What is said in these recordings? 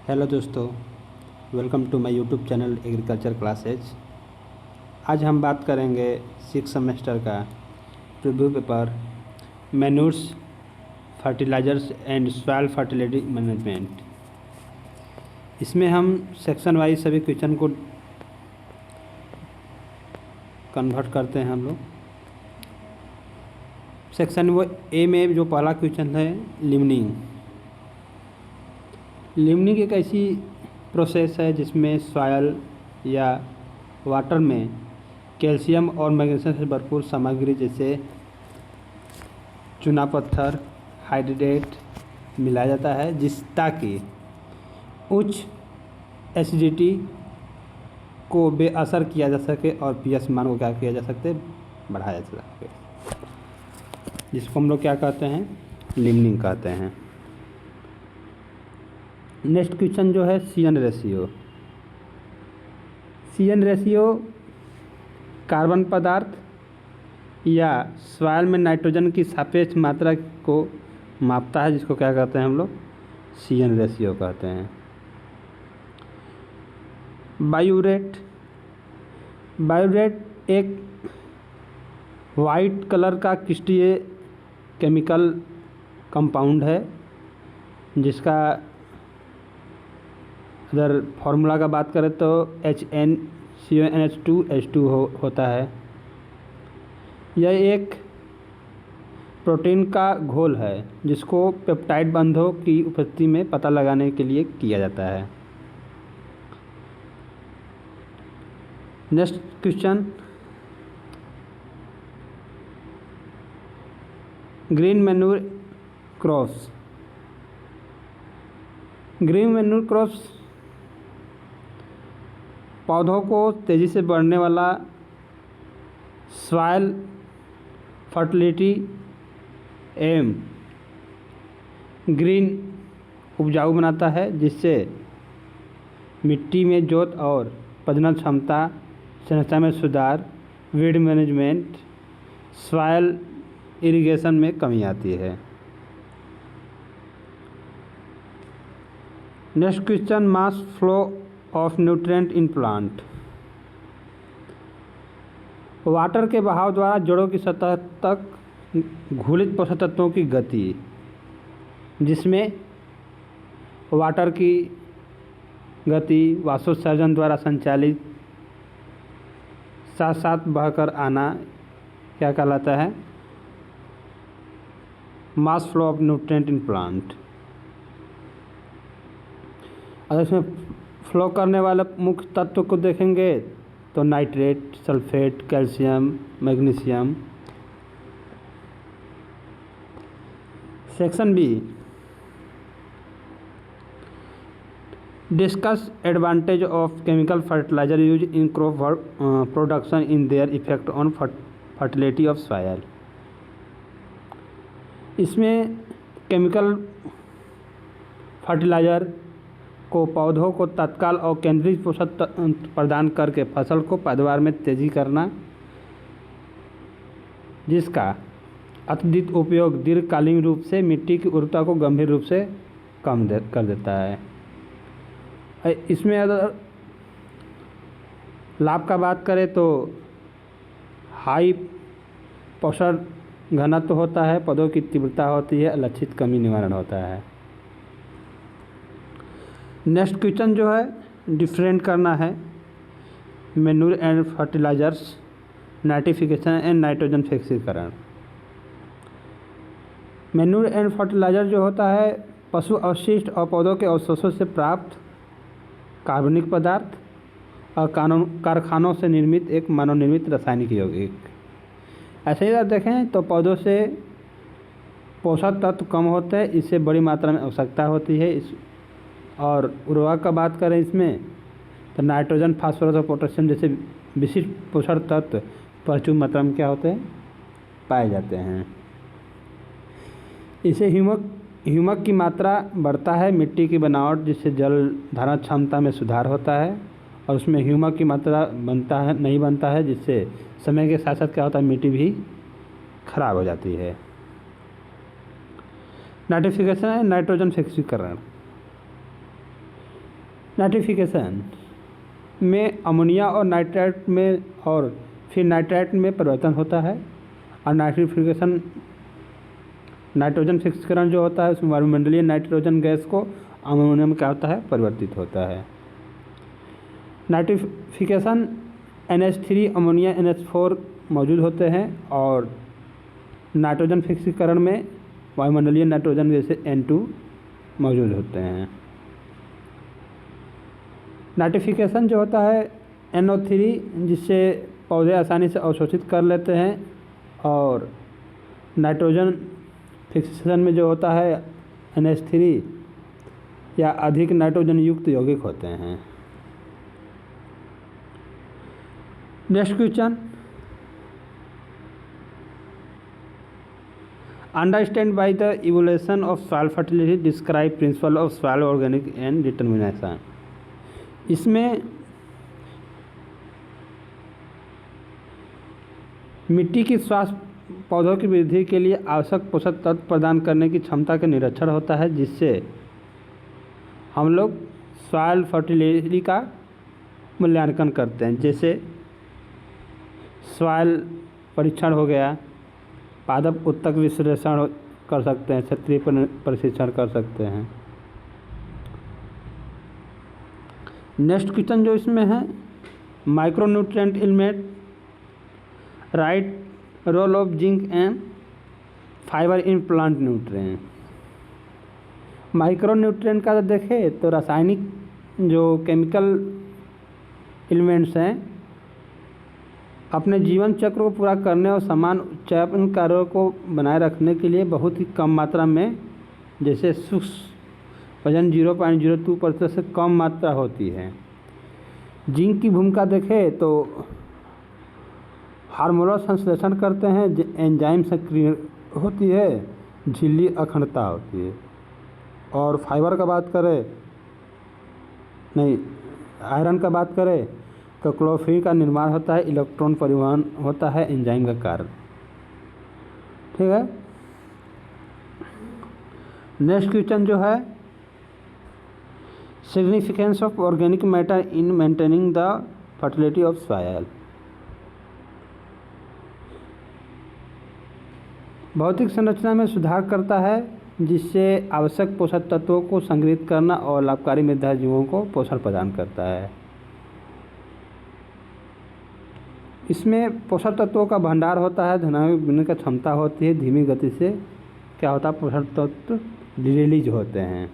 Hello दोस्तों, welcome to my YouTube channel agriculture classes. आज हम बात करेंगे 6 सेमेस्टर का preview paper manures, fertilizers and soil fertility management. इसमें हम सेक्शन वाइज सभी क्वेश्चन को कन्वर्ट करते हैं हम लोग। सेक्शन ए में जो पहला क्वेश्चन है लिमनिंग। लिमनिंग एक ऐसी प्रोसेस है जिसमें सॉयल या वाटर में कैल्शियम और मैग्नीशियम से भरपूर सामग्री जैसे चूना पत्थर, हाइड्रेट मिलाया जाता है ताकि उच्च एसिडिटी को बेअसर किया जा सके और पीएच मान को क्या किया जा सकते, बढ़ाया जा सके, जिसको हम लोग क्या कहते हैं, लिमनिंग कहते हैं। नेक्स्ट क्वेश्चन जो है सी-एन रेशियो। सी-एन रेशियो कार्बन पदार्थ या सॉइल में नाइट्रोजन की सापेक्ष मात्रा को मापता है, जिसको क्या कहते हैं हम लोग, सी-एन रेशियो कहते हैं। बायूरेट। बायूरेट एक वाइट कलर का क्रिस्टलीय केमिकल कंपाउंड है, जिसका अगर फार्मूला का बात करें तो HNCONH2H2 होता है। यह एक प्रोटीन का घोल है जिसको पेप्टाइड बंधों की उपस्थिति में पता लगाने के लिए किया जाता है। Next question green manure crops. Green manure crops पौधों को तेज़ी से बढ़ने वाला सॉइल फर्टिलिटी एवं ग्रीन उपजाऊ बनाता है, जिससे मिट्टी में जोत और प्रजनन क्षमता, संरचना में सुधार, वीड मैनेजमेंट, सॉइल इरिगेशन में कमी आती है। Next question mass flow of nutrient in plant. Water के बहाव द्वारा जड़ों की सतह तक घुलित पोषक तत्वों की गति, जिसमें वाटर की गति वाष्पोत्सर्जन द्वारा संचालित साथ साथ बहकर आना क्या कहलाता है, mass flow of nutrient in plant. अगर इसमें फ्लो करने वाले मुख्य तत्व को देखेंगे तो nitrate, sulphate, calcium, magnesium. Section B discuss advantage of chemical fertilizer use in crop production in their effect on fertility of soil. इसमें केमिकल फर्टिलाइजर को पौधों को तत्काल और केंद्रित पोषक प्रदान करके फसल को पैदावार में तेजी करना, जिसका अत्यधिक उपयोग दीर्घकालीन रूप से मिट्टी की उर्वरता को गंभीर रूप से कम कर देता है। इसमें अगर लाभ का बात करें तो हाई पोषण घनत्व होता है, पौधों की तीव्रता होती है, लक्षित कमी निवारण होता है। नेक्स्ट क्वेश्चन जो है डिफरेंट करना है manure and fertilisers, nitrification and nitrogen फिक्सीकरण। मैन्यूर एंड फर्टिलाइजर जो होता है पशु अवशिष्ट और पौधों के अवशेषों से प्राप्त कार्बनिक पदार्थ और कारखानों से निर्मित एक मानव निर्मित रासायनिक यौगिक। ऐसे ही अगर देखें तो पौधों से पोषक तत्व कम होते हैं, इससे बड़ी मात्रा में आवश्यकता होती है। और उर्वरक का बात करें इसमें तो नाइट्रोजन, फास्फोरस और पोटेशियम जैसे विशिष्ट पोषक तत्व प्रचुर मात्रा में क्या होते हैं, पाए जाते हैं। इससे ह्यूमक की मात्रा बढ़ता है, मिट्टी की बनावट जिससे जल धारण क्षमता में सुधार होता है, और उसमें ह्यूमक की मात्रा नहीं बनता है, जिससे समय के साथ साथ क्या होता है, मिट्टी भी खराब हो जाती है। नाइट्रिफिकेशन है नाइट्रोजन फिक्सीकरण। नाइट्रिफिकेशन में अमोनिया और नाइट्रेट में और फिर नाइट्रेट में परिवर्तन होता है। और नाइट्रिफिकेशन नाइट्रोजन फिक्सीकरण जो होता है उसमें वायुमंडलीय नाइट्रोजन गैस को अमोनिया में क्या होता है, परिवर्तित होता है। नाइट्रिफिकेशन NH3 अमोनिया NH4 मौजूद होते हैं और नाइट्रोजन फिक्सीकरण में वायुमंडलीय नाइट्रोजन जैसे N2 मौजूद होते हैं। नाइट्रिफिकेशन जो होता है NO3 जिससे पौधे आसानी से अवशोषित कर लेते हैं और नाइट्रोजन फिक्सेशन में जो होता है NH3 या अधिक नाइट्रोजन युक्त यौगिक होते हैं। Next question, understand by the evolution of soil fertility describe principle of soil organic and determination. इसमें मिट्टी की स्वास्थ्य पौधों की वृद्धि के लिए आवश्यक पोषक तत्व प्रदान करने की क्षमता का निरीक्षण होता है, जिससे हम लोग सॉइल फर्टिलिटी का मूल्यांकन करते हैं। जैसे सॉइल परीक्षण हो गया, पादप उत्तक विश्लेषण कर सकते हैं, क्षेत्रीय परीक्षण कर सकते हैं। नेक्स्ट क्वेश्चन जो इसमें है, micronutrient element right role of zinc and fibre in plant nutrient. Micronutrient का देखें तो रासायनिक जो केमिकल एलिमेंट्स हैं अपने जीवन चक्र को पूरा करने और समान चयापचय कार्यों को बनाए रखने के लिए बहुत ही कम मात्रा में, जैसे सूक्ष्म वजन 0.02% से कम मात्रा होती है। जिंक की भूमिका देखें तो हार्मोनल संश्लेषण करते हैं, एंजाइम सक्रिय होती है, झिल्ली अखंडता होती है। और फाइबर का बात करें, नहीं आयरन का बात करें तो क्लोरोफिल का निर्माण होता है, इलेक्ट्रॉन परिवहन होता है एंजाइम का कारण। ठीक है। नेक्स्ट क्वेश्चन जो है, significance of organic matter in maintaining the fertility of soil. भौतिक संरचना में सुधार करता है, जिससे आवश्यक पोषक तत्वों को संग्रहित करना और लाभकारी मृदा जीवों को पोषण प्रदान करता है। इसमें पोषक तत्वों का भंडार होता है, धनात्मक बनने की क्षमता होती है, धीमी गति से क्या होता है पोषक तत्व रिलीज होते हैं।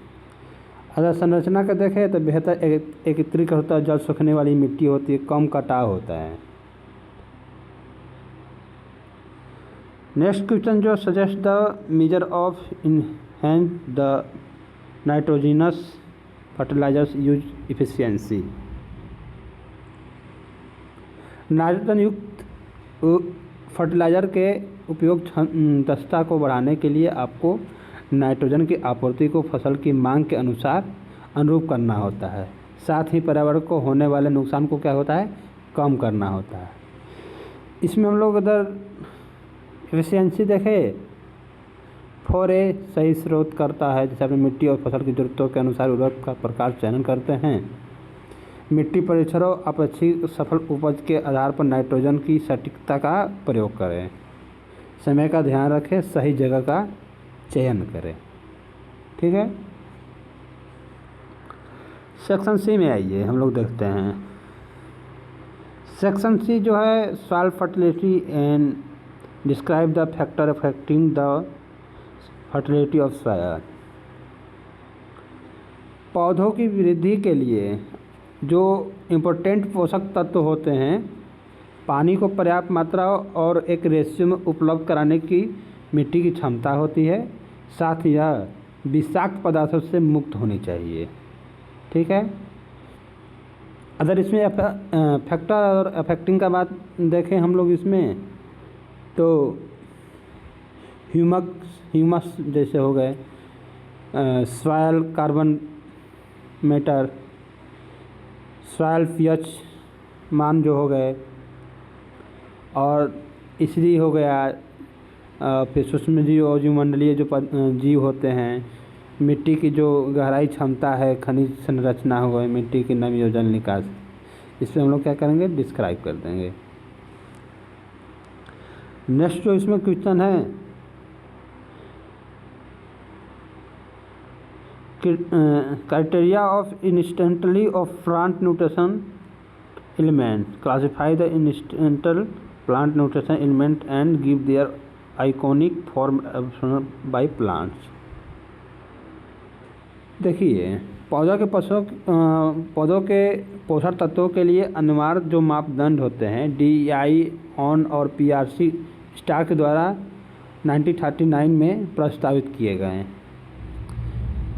अगर संरचना का देखें तो बेहतर एकत्रीकरण होता है, जल सूखने वाली मिट्टी होती है, कम कटाव होता है। नेक्स्ट क्वेश्चन जो suggest the major of enhance the nitrogenous fertilizers use efficiency. Nitrogen युक्त फर्टिलाइज़र के उपयोग दक्षता को बढ़ाने के लिए आपको नाइट्रोजन की आपूर्ति को फसल की मांग के अनुरूप करना होता है। साथ ही पर्यावरण को होने वाले नुकसान को क्या होता है, कम करना होता है। इसमें हम लोग अगर एफिशिएंसी देखें, 4A सही स्रोत करता है, जैसे अपनी मिट्टी और फसल की जरूरतों के अनुसार उर्वरक का प्रकार चयन करते हैं। मिट्टी परीक्षणों अपेक्षित सफल उपज के आधार पर नाइट्रोजन की सटीकता का प्रयोग करें। समय का ध्यान रखें, सही जगह का चयन करें। ठीक है। सेक्शन सी में आइए, हम लोग देखते हैं। सेक्शन सी जो है, soil fertility and describe the factor affecting the fertility of soil. पौधों की वृद्धि के लिए जो इम्पोर्टेंट पोषक तत्व होते हैं, पानी को पर्याप्त मात्रा और एक रेशियो में उपलब्ध कराने की मिट्टी की क्षमता होती है। साथ ही यह विषाक्त पदार्थों से मुक्त होनी चाहिए। ठीक है। अगर इसमें फैक्टर और अफेक्टिंग का बात देखें हम लोग इसमें, तो ह्यूमस जैसे हो गए, soil carbon matter, soil pH मान जो हो गए, और इसलिए हो गया, फिर सूक्ष्म जीव और जीवमंडलीय जो जीव होते हैं, मिट्टी की जो गहराई क्षमता है, खनिज संरचना हो गई, मिट्टी की नमी, जल निकास, इसमें हम लोग क्या करेंगे, डिस्क्राइब कर देंगे। नेक्स्ट जो इसमें क्वेश्चन है, criteria of essentiality of plant nutrition element, classify the essential plant nutrition element and give their ionic form by plants. देखिए, पौधों के पोषक तत्वों के लिए अनिवार्य जो मापदंड होते हैं DEI ऑन और PRC स्टार्क द्वारा 1939 में प्रस्तावित किए गए हैं,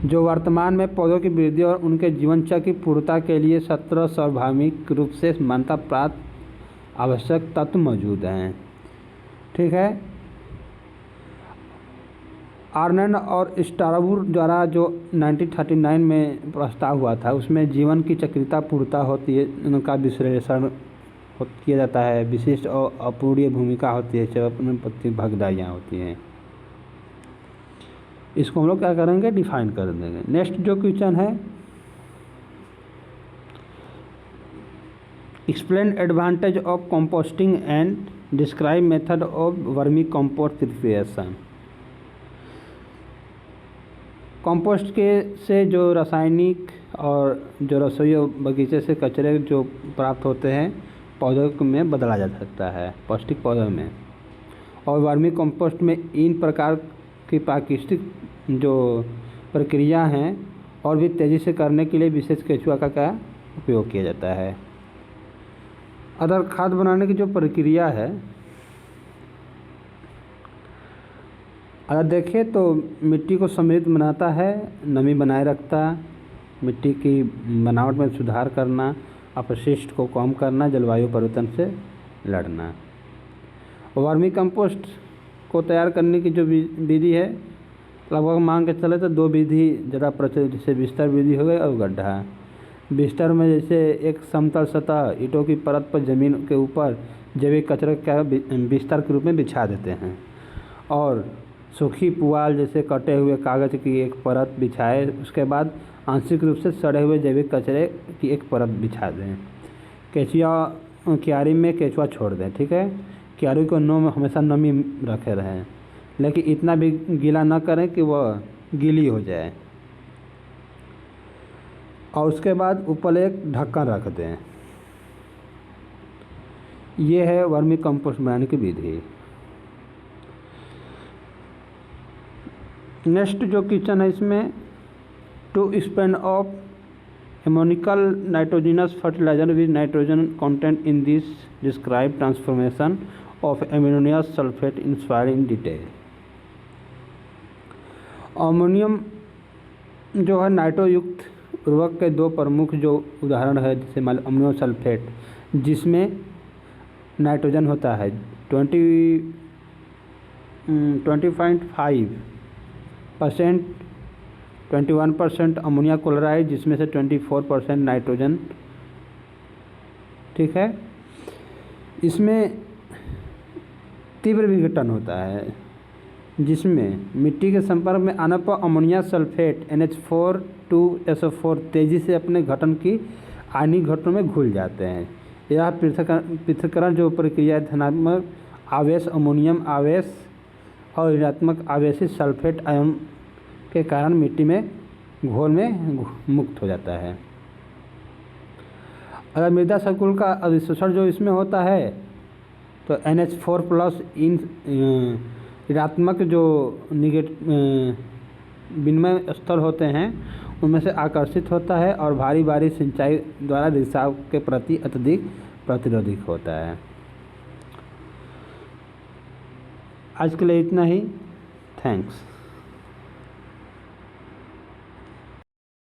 जो वर्तमान में पौधों की वृद्धि और उनके जीवन चक्र की पूर्णता के लिए 17 सार्वभौमिक रूप से मान्यता प्राप्त आवश्यक तत्व मौजूद हैं। ठीक है। आर्नन और स्टारबूर द्वारा जो 1939 में प्रस्ताव हुआ था, उसमें जीवन की चक्रिता पूर्णता होती है, उनका विश्लेषण किया जाता है, विशिष्ट और अपूर्णीय भूमिका होती है, चयापचय भागीदारियाँ होती हैं। इसको हम लोग क्या करेंगे, डिफाइन कर देंगे। नेक्स्ट जो क्वेश्चन है, explain advantage of composting and describe method of vermi compost preparation. Compost के से जो रासायनिक और जो रसोई बगीचे से कचरे जो प्राप्त होते हैं, पौधों में बदला जा सकता है, पौष्टिक पौधों में। और वर्मी कंपोस्ट में इन प्रकार की प्राकृतिक जो प्रक्रिया हैं और भी तेज़ी से करने के लिए विशेष केचुआ का क्या उपयोग किया जाता है। अदर खाद बनाने की जो प्रक्रिया है, अगर देखें तो मिट्टी को समृद्ध बनाता है, नमी बनाए रखता, मिट्टी की बनावट में सुधार करना, अपशिष्ट को कम करना, जलवायु परिवर्तन से लड़ना। वर्मी कंपोस्ट को तैयार करने की जो विधि है, लगभग मान के चले तो 2 विधि ज़्यादा प्रचलित, जैसे बिस्तर विधि हो गई और गड्ढा। बिस्तर में जैसे एक समतल सतह ईंटों की परत पर ज़मीन के ऊपर जैविक कचरे का बिस्तर के रूप में बिछा देते हैं, और सूखी पुआल जैसे कटे हुए कागज़ की एक परत बिछाए, उसके बाद आंशिक रूप से सड़े हुए जैविक कचरे की एक परत बिछा दें। क्यारी में केचुआ छोड़ दें। ठीक है। क्यारी को हमेशा नमी रखे रहें, लेकिन इतना भी गीला ना करें कि वह गीली हो जाए। और उसके बाद ऊपर एक ढक्कन रख दें। ये है वर्मी कंपोस्ट बनाने की विधि। नेक्स्ट जो क्वेश्चन है इसमें, two spend of ammoniacal nitrogenous fertiliser with nitrogen content in this describe transformation of ammonium sulphate in soil in detail. Ammonium जो है नाइट्रोयुक्त उर्वरक के 2 प्रमुख जो उदाहरण है, जैसे मान लो अमोनियम सल्फेट जिसमें नाइट्रोजन होता है 20.5%, 21% अमोनिया क्लोराइड जिसमें से 24% नाइट्रोजन। ठीक है। इसमें तीव्र विघटन होता है, जिसमें मिट्टी के संपर्क में आने पर ammonia sulphate NH4 to SO4 तेज़ी से अपने घटन की आयनिक घटनों में घुल जाते हैं। यह पृथक्करण जो प्रक्रिया धनात्मक आवेश अमोनियम आवेश और ऋणात्मक आवेशी सल्फेट आयन के कारण मिट्टी में घोल में मुक्त हो जाता है। अगर मृदा संकुल का अधिशोषण जो इसमें होता है, तो NH4+ इन ऋणात्मक जो विनिमय स्थल होते हैं उनमें से आकर्षित होता है और भारी भारी सिंचाई द्वारा रिसाव के प्रति अत्यधिक प्रतिरोधक होता है। आज के लिए इतना ही। थैंक्स।